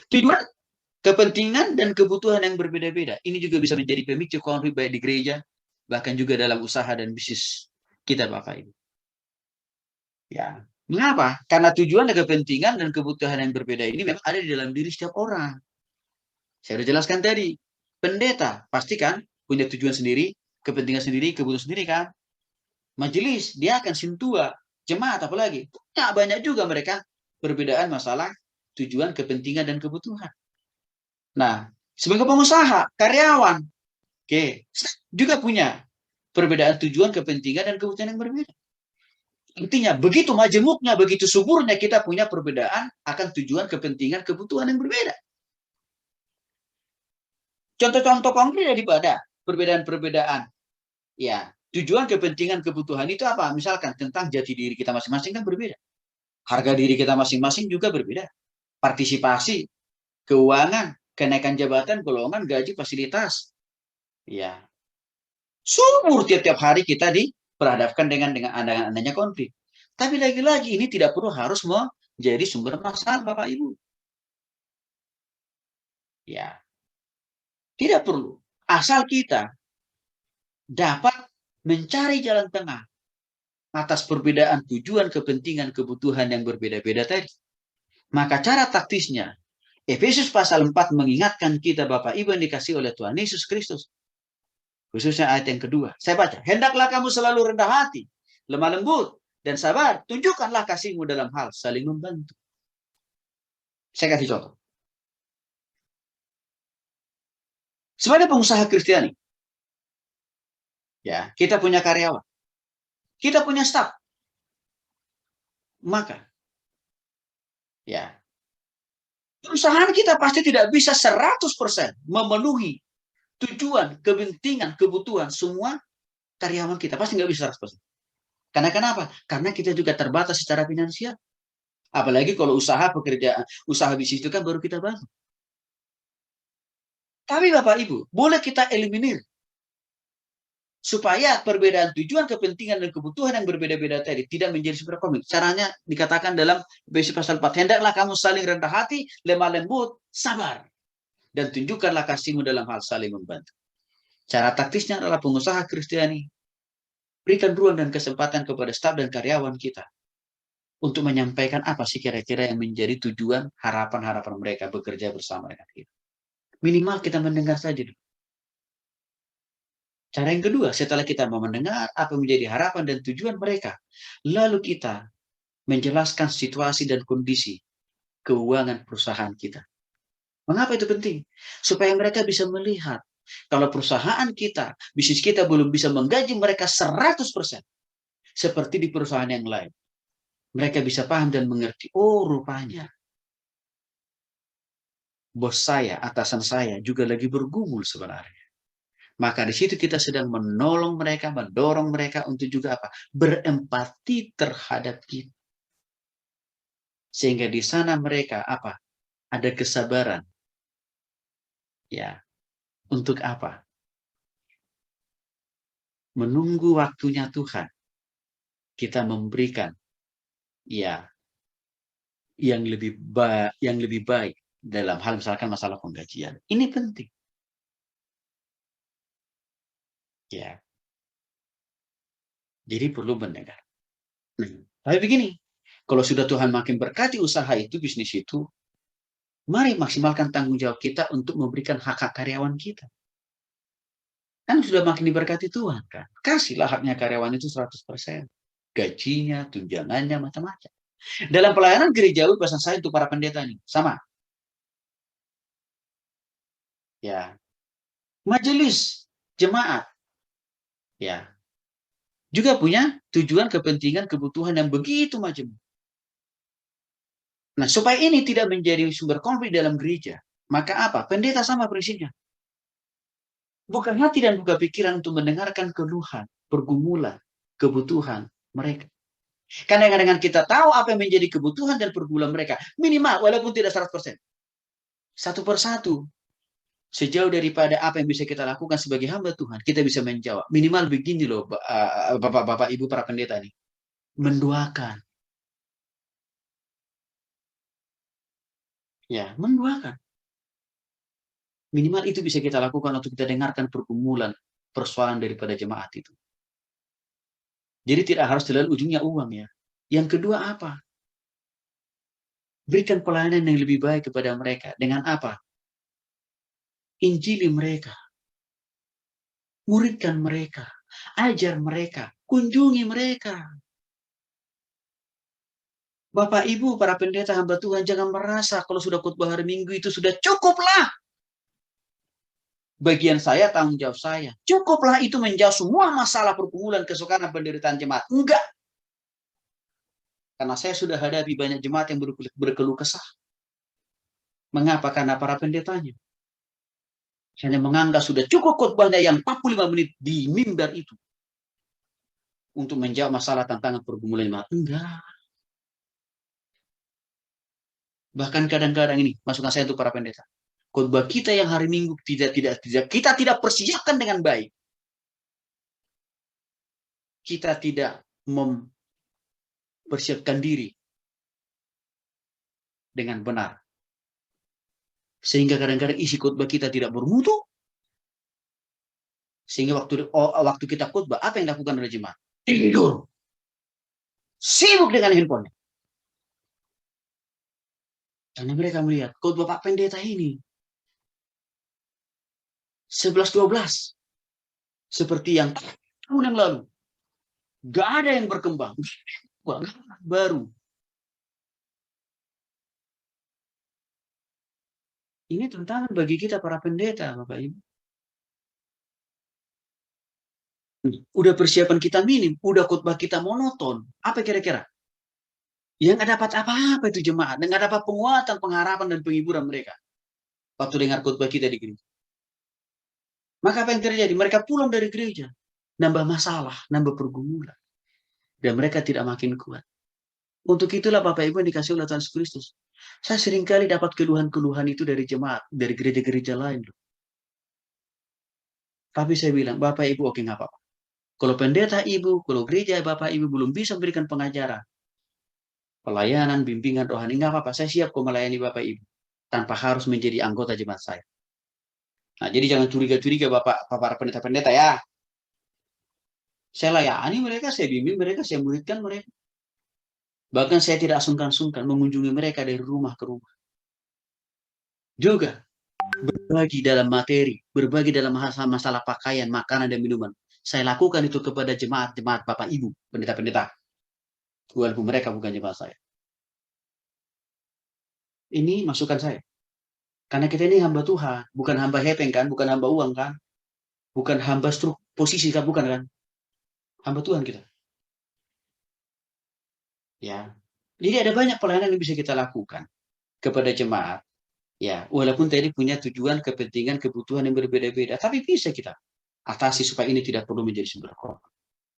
tujuan, kepentingan dan kebutuhan yang berbeda-beda. Ini juga bisa menjadi pemicu konflik baik di gereja, bahkan juga dalam usaha dan bisnis kita, Bapak Ibu. Ya, mengapa? Karena tujuan dan kepentingan dan kebutuhan yang berbeda ini memang ada di dalam diri setiap orang. Saya sudah jelaskan tadi, pendeta pasti kan punya tujuan sendiri, kepentingan sendiri, kebutuhan sendiri kan. Majelis dia akan sintua, jemaat apalagi punya banyak juga mereka perbedaan masalah tujuan, kepentingan dan kebutuhan. Nah, sebagai pengusaha, karyawan, oke, juga punya perbedaan tujuan, kepentingan dan kebutuhan yang berbeda. Intinya, begitu majemuknya, begitu suburnya kita punya perbedaan akan tujuan, kepentingan, kebutuhan yang berbeda. Contoh-contoh konkret daripada perbedaan-perbedaan. Ya, tujuan, kepentingan, kebutuhan itu apa? Misalkan tentang jati diri kita masing-masing kan berbeda. Harga diri kita masing-masing juga berbeda. Partisipasi, keuangan, kenaikan jabatan, golongan, gaji, fasilitas. Ya, subur tiap-tiap hari kita diperhadapkan dengan adanya konflik. Tapi lagi-lagi ini tidak perlu harus menjadi sumber masalah, Bapak Ibu. Ya, tidak perlu. Asal kita dapat mencari jalan tengah atas perbedaan tujuan, kepentingan, kebutuhan yang berbeda-beda tadi. Maka cara taktisnya, Efesus pasal 4 mengingatkan kita Bapak Ibu yang dikasih oleh Tuhan Yesus Kristus. Khususnya ayat yang kedua. Saya baca, hendaklah kamu selalu rendah hati, lemah lembut, dan sabar. Tunjukkanlah kasihmu dalam hal saling membantu. Saya kasih contoh. Sebagai pengusaha Kristiani, ya, kita punya karyawan, kita punya staf, maka, ya, perusahaan kita pasti tidak bisa 100% memenuhi tujuan, kepentingan, kebutuhan semua karyawan kita. Pasti nggak bisa 100%. Karena kenapa? Karena kita juga terbatas secara finansial. Apalagi kalau usaha pekerjaan, usaha bisnis itu kan baru kita bangun. Tapi Bapak Ibu, boleh kita eliminir supaya perbedaan tujuan, kepentingan, dan kebutuhan yang berbeda-beda tadi tidak menjadi sumber konflik. Caranya dikatakan dalam Efesus pasal 4, hendaklah kamu saling rendah hati, lemah lembut, sabar, dan tunjukkanlah kasihmu dalam hal saling membantu. Cara taktisnya adalah pengusaha Kristiani berikan ruang dan kesempatan kepada staf dan karyawan kita untuk menyampaikan apa sih kira-kira yang menjadi tujuan, harapan-harapan mereka bekerja bersama dengan kita. Minimal kita mendengar saja dulu. Cara yang kedua, setelah kita mau mendengar apa menjadi harapan dan tujuan mereka, lalu kita menjelaskan situasi dan kondisi keuangan perusahaan kita. Mengapa itu penting? Supaya mereka bisa melihat kalau perusahaan kita, bisnis kita belum bisa menggaji mereka 100% seperti di perusahaan yang lain. Mereka bisa paham dan mengerti, oh rupanya bos saya, atasan saya juga lagi bergumul sebenarnya. Maka di situ kita sedang menolong mereka, mendorong mereka untuk juga apa? Berempati terhadap kita. Sehingga di sana mereka apa? Ada kesabaran. Ya, untuk apa? Menunggu waktunya Tuhan. Kita memberikan ya yang lebih baik dalam hal misalkan masalah penggajian. Ini penting. Ya. Jadi perlu mendengar. Tapi begini, kalau sudah Tuhan makin berkati usaha itu, bisnis itu, mari maksimalkan tanggung jawab kita untuk memberikan hak-hak karyawan kita. Kan sudah makin diberkati Tuhan kan. Kasihlah haknya karyawan itu 100%. Gajinya, tunjangannya, macam-macam. Dalam pelayanan gerejawi pesan saya untuk para pendeta ini, sama. Ya. Majelis, jemaat, ya. Juga punya tujuan, kepentingan, kebutuhan yang begitu macam. Nah, supaya ini tidak menjadi sumber konflik dalam gereja, maka apa? Pendeta sama prinsipnya. Bukan hati dan buka pikiran untuk mendengarkan keluhan, pergumulan, kebutuhan mereka. Karena dengan kita tahu apa yang menjadi kebutuhan dan pergumulan mereka, minimal walaupun tidak 100%. Satu persatu. Sejauh daripada apa yang bisa kita lakukan sebagai hamba Tuhan, kita bisa menjawab. Minimal begini loh, Bapak-Bapak, Ibu, para pendeta nih. Mendoakan. Ya, mendoakan. Minimal itu bisa kita lakukan untuk kita dengarkan pergumulan, persoalan daripada jemaat itu. Jadi tidak harus terlalu ujungnya uang ya. Yang kedua apa? Berikan pelayanan yang lebih baik kepada mereka. Dengan apa? Injili mereka. Muridkan mereka. Ajar mereka. Kunjungi mereka. Bapak Ibu, para pendeta hamba Tuhan, jangan merasa kalau sudah khotbah hari Minggu itu sudah cukuplah. Bagian saya, tanggung jawab saya. Cukuplah itu menjawab semua masalah pergumulan, kesukaran, penderitaan jemaat. Enggak. Karena saya sudah hadapi banyak jemaat yang berkeluh kesah. Mengapa? Karena para pendetanya hanya menganggap sudah cukup khotbahnya yang 45 menit di mimbar itu untuk menjawab masalah tantangan pergumulan jemaat. Enggak. Bahkan kadang-kadang ini, masukan saya untuk para pendeta. Khotbah kita yang hari Minggu kita tidak persiapkan dengan baik. Kita tidak mempersiapkan diri dengan benar. Sehingga kadang-kadang isi khotbah kita tidak bermutu. Sehingga waktu kita khotbah, apa yang dilakukan oleh jemaat? Tidur. Sibuk dengan handphone. Karena mereka melihat khotbah Pak Pendeta ini 11-12 seperti yang tahun yang lalu. Gak ada yang berkembang. Baru. Ini tantangan bagi kita para pendeta, Bapak Ibu. Udah persiapan kita minim, udah khotbah kita monoton. Apa kira-kira? Yang nggak dapat apa-apa itu jemaat, nggak dapat penguatan, pengharapan, dan penghiburan mereka. Waktu dengar khotbah kita di gereja. Maka apa yang terjadi? Mereka pulang dari gereja, nambah masalah, nambah pergumulan. Dan mereka tidak makin kuat. Untuk itulah Bapak Ibu yang dikasih oleh Tuhan Yesus Kristus. Saya seringkali dapat keluhan-keluhan itu dari jemaat, dari gereja-gereja lain. Tapi saya bilang, Bapak Ibu oke nggak apa-apa. Kalau pendeta Ibu, kalau gereja Bapak Ibu belum bisa memberikan pengajaran, pelayanan, bimbingan rohani, nggak apa-apa. Saya siap kok melayani Bapak Ibu. Tanpa harus menjadi anggota jemaat saya. Nah, jadi jangan curiga-curiga Bapak, para pendeta-pendeta ya. Saya layani mereka, saya bimbing mereka, saya muridkan mereka. Bahkan saya tidak sungkan-sungkan mengunjungi mereka dari rumah ke rumah. Juga berbagi dalam materi, berbagi dalam masalah pakaian, makanan, dan minuman. Saya lakukan itu kepada jemaat-jemaat Bapak Ibu, pendeta-pendeta. Walaupun mereka bukan jemaat saya. Ini masukan saya. Karena kita ini hamba Tuhan, bukan hamba hepeng kan, bukan hamba uang kan, bukan hamba posisi kan, bukan kan. Hamba Tuhan kita. Ya. Jadi ada banyak pelayanan yang bisa kita lakukan kepada jemaat. Ya, walaupun tadi punya tujuan, kepentingan, kebutuhan yang berbeda-beda, tapi bisa kita atasi supaya ini tidak perlu menjadi sumber konflik.